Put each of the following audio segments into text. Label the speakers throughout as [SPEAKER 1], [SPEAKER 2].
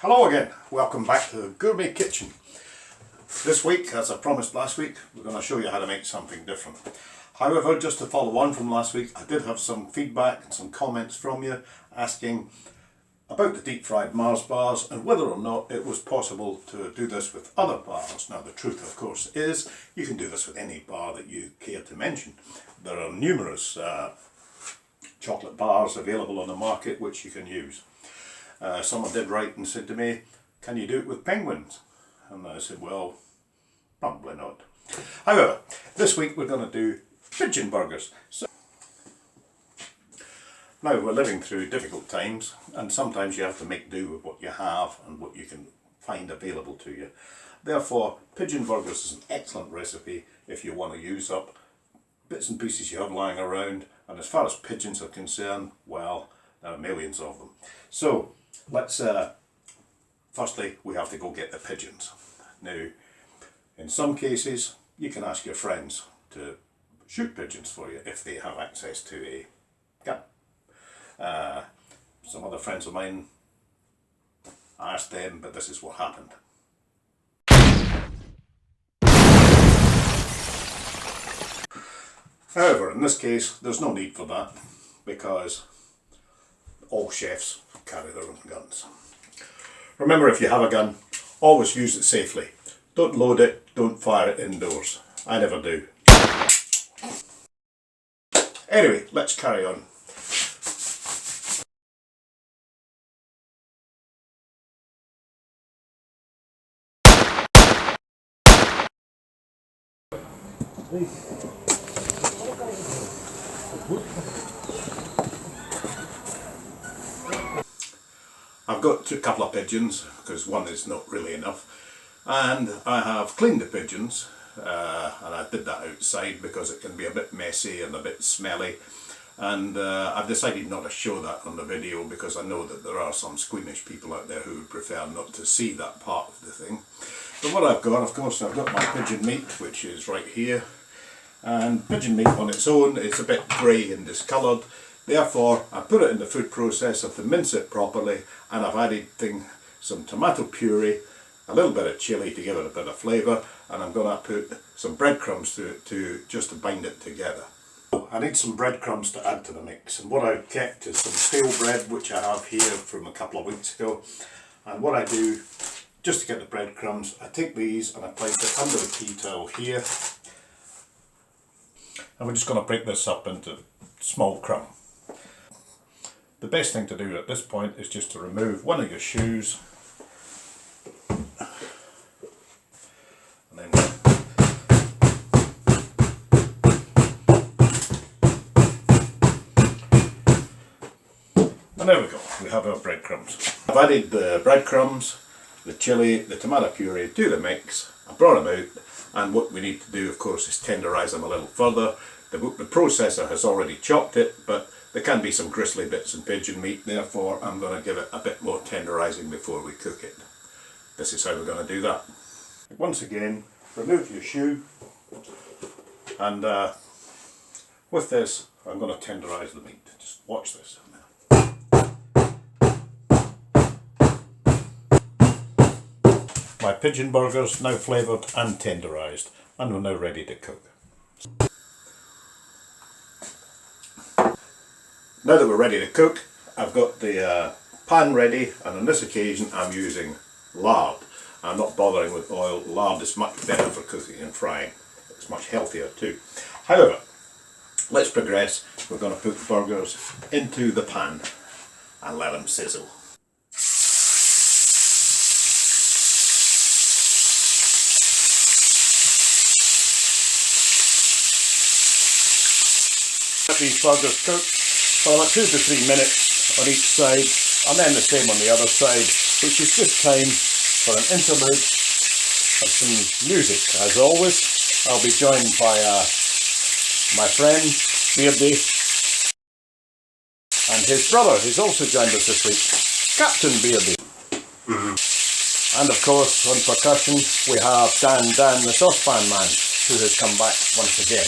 [SPEAKER 1] Hello again, welcome back to the Gourmet Kitchen. This week, as I promised last week, we're going to show you how to make something different. However, just to follow on from last week, I did have some feedback and some comments from you asking about the deep fried Mars bars and whether or not it was possible to do this with other bars. Now the truth of course is you can do this with any bar that you care to mention. There are numerous chocolate bars available on the market which you can use. Someone did write and said to me, can you do it with penguins? And I said, well, probably not. However, this week we're going to do pigeon burgers. Now we're living through difficult times and sometimes you have to make do with what you have and what you can find available to you. Therefore, pigeon burgers is an excellent recipe if you want to use up bits and pieces you have lying around, and as far as pigeons are concerned, well, there are millions of them. So let's firstly we have to go get the pigeons. Now in some cases you can ask your friends to shoot pigeons for you if they have access to a gun. Some other friends of mine, I asked them, but this is what happened. However, in this case there's no need for that because all chefs carry their own guns. Remember, if you have a gun, always use it safely. Don't load it, don't fire it indoors. I never do. Anyway, let's carry on. I've got a couple of pigeons because one is not really enough, and I have cleaned the pigeons and I did that outside because it can be a bit messy and a bit smelly, and I've decided not to show that on the video because I know that there are some squeamish people out there who would prefer not to see that part of the thing. But what I've got, of course, I've got my pigeon meat, which is right here, and pigeon meat on its own is a bit grey and discoloured. Therefore, I put it in the food processor to mince it properly, and I've added some tomato puree, a little bit of chilli to give it a bit of flavour, and I'm going to put some breadcrumbs to it just to bind it together. I need some breadcrumbs to add to the mix, and what I've kept is some stale bread which I have here from a couple of weeks ago. And what I do, just to get the breadcrumbs, I take these and I place it under the tea towel here, and we're just going to break this up into small crumbs. The best thing to do at this point is just to remove one of your shoes and then and there we go, we have our breadcrumbs. I've added the breadcrumbs, the chilli, the tomato puree to the mix. I brought them out, and what we need to do of course is tenderise them a little further. The processor has already chopped it, but there can be some gristly bits in pigeon meat, therefore I'm going to give it a bit more tenderising before we cook it. This is how we're going to do that. Once again, remove your shoe, and with this I'm going to tenderise the meat. Just watch this. My pigeon burgers now flavoured and tenderised, and we're now ready to cook. Now that we're ready to cook, I've got the pan ready, and on this occasion I'm using lard. I'm not bothering with oil. Lard is much better for cooking and frying. It's much healthier too. However, let's progress. We're going to put the burgers into the pan and let them sizzle. Let these burgers cook for about 2 to 3 minutes on each side, and then the same on the other side, which is just time for an interlude of some music. As always, I'll be joined by my friend Beardy and his brother, who's also joined us this week, Captain Beardy. And of course, on percussion we have Dan the saucepan man, who has come back once again.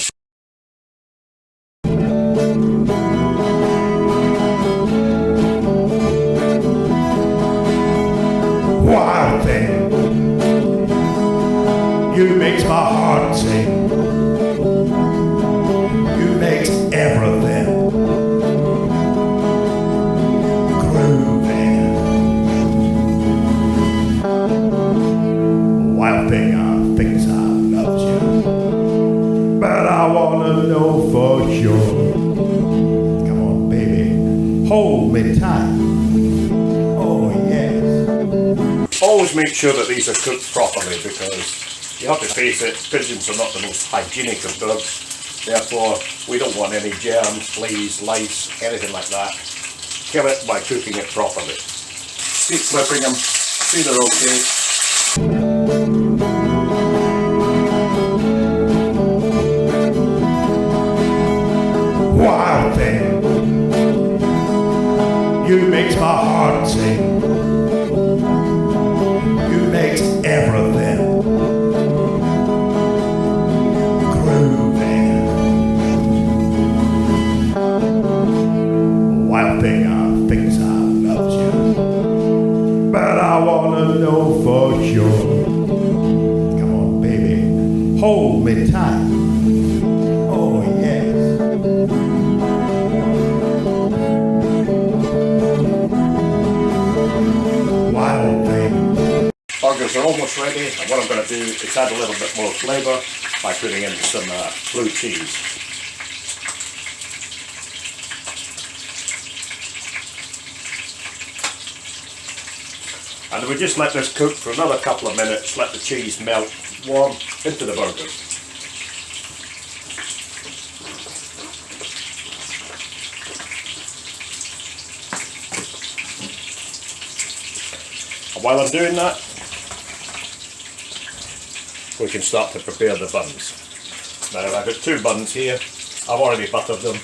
[SPEAKER 2] sure. Come on, baby, hold me tight. Oh, yes.
[SPEAKER 1] Always make sure that these are cooked properly, because you have to face it, pigeons are not the most hygienic of birds. Therefore, we don't want any germs, fleas, lice, anything like that. Kill it by cooking it properly. Keep flipping them, see they're okay.
[SPEAKER 2] Wild thing, you makes my heart sing. You makes everything groovy. Wild thing, I thinks I loves you, but I wanna know for sure. Come on, baby, hold me tight. Oh, yes. Wild thing.
[SPEAKER 1] Burgers are almost ready, and what I'm going to do is add a little bit more flavour by putting in some blue cheese. And we just let this cook for another couple of minutes, let the cheese melt warm into the burgers. And while I'm doing that, we can start to prepare the buns. Now I've got two buns here, I've already buttered them.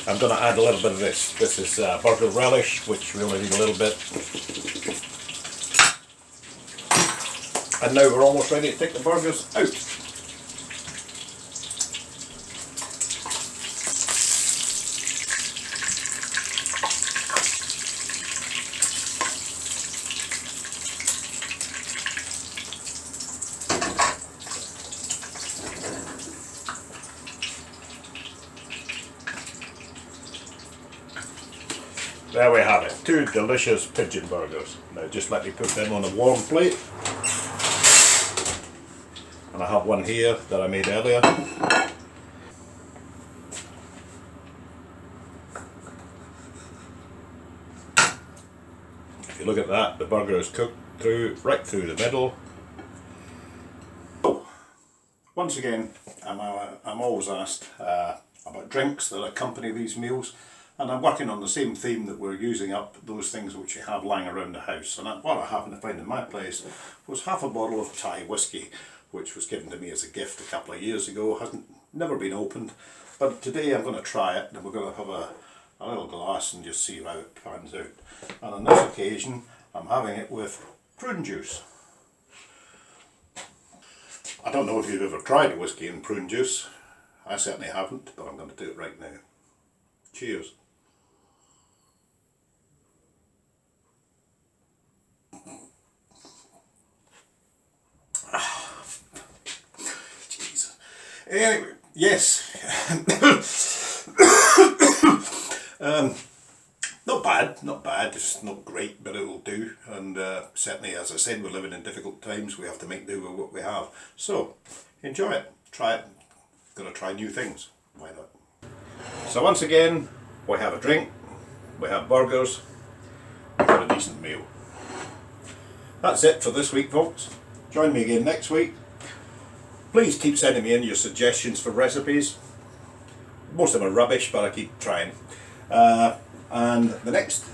[SPEAKER 1] I'm going to add a little bit of this. This is burger relish, which we only need a little bit. And now we're almost ready to take the burgers out. There we have it, two delicious pigeon burgers. Now just let me put them on a warm plate. And I have one here that I made earlier. If you look at that, the burger is cooked right through the middle. So, once again, I'm always asked about drinks that accompany these meals. And I'm working on the same theme that we're using up those things which you have lying around the house. And what I happened to find in my place was half a bottle of Thai whiskey, which was given to me as a gift a couple of years ago. Never been opened, but today I'm going to try it, and we're going to have a little glass and just see how it pans out. And on this occasion, I'm having it with prune juice. I don't know if you've ever tried whiskey and prune juice. I certainly haven't, but I'm going to do it right now. Cheers. Jesus. Anyway, yes. Not bad, it's not great, but it'll do. And certainly, as I said, we're living in difficult times, we have to make do with what we have. So, enjoy it, try it. Gonna try new things, why not? So once again, we have a drink, we have burgers, we've got a decent meal. That's it for this week, folks. Join me again next week. Please keep sending me in your suggestions for recipes. Most of them are rubbish, but I keep trying. And the next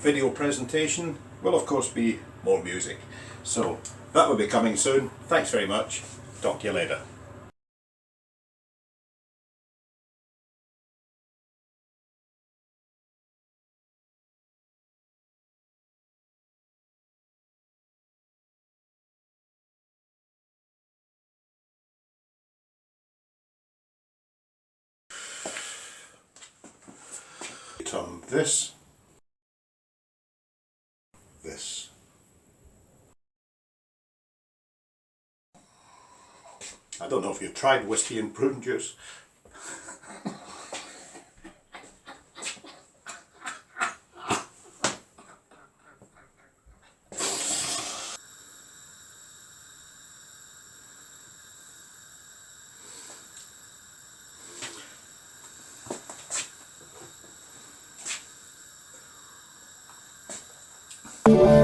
[SPEAKER 1] video presentation will of course be more music. So that will be coming soon. Thanks very much. Talk to you later. This. I don't know if you've tried whiskey and prune juice.
[SPEAKER 2] Bye.